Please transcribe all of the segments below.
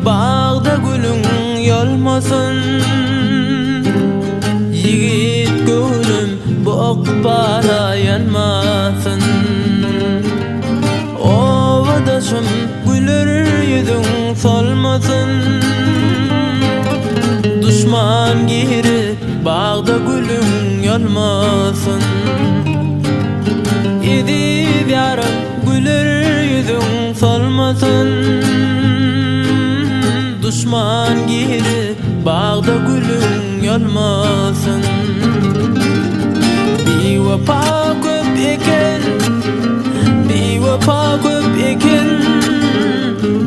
bağda gülüň ýolmasyn. Yigit gönlüm bu okbara yanmasın. Ovadaşım güler yüzüň solmasın. Düşman giri bağda gülüň ýolmasyn. Ediz ýarym güler yüzüň solmasın. Düşman giri bağda gülüň ýolmasyn. Bir wepa köp eken, bir wepa köp eken,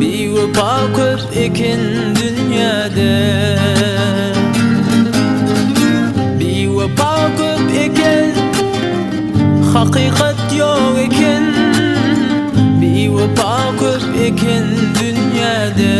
bir wepa köp eken dünýäde. Bir wepa köp eken, hakykat ýok eken, bir wepa köp eken dünýäde.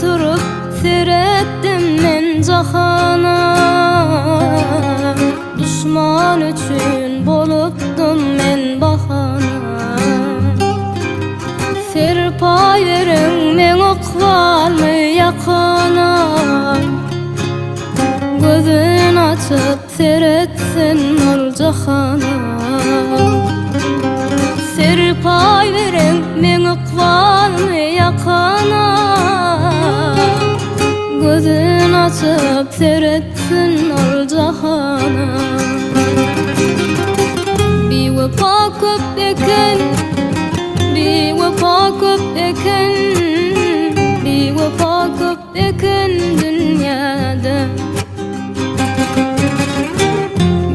Turup seyretdim men jahana, düşman üçün bolupdum men bahana. Serpa yerin men okvalmy yakana, gözün açıp seyretsin ol jahana. Serpa yerin men okvalmy yakana, gözün açıp seyretsin ol jahana. Bir wepa köp eken, bir wepa köp eken, bir wepa köp eken dünýäde.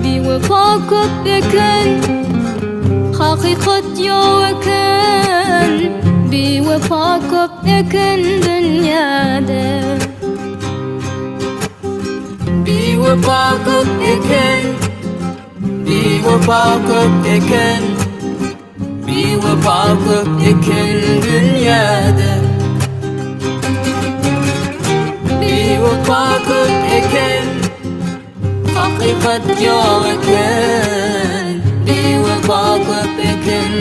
Bir wepa köp eken, hakykat ýok eken, bir wepa köp eken dünýäde. Bir wepa köp eken, bir wepa köp eken, bir wepa köp eken dünýäde. Bir wepa köp eken, hakykat ýok eken, bir wepa köp eken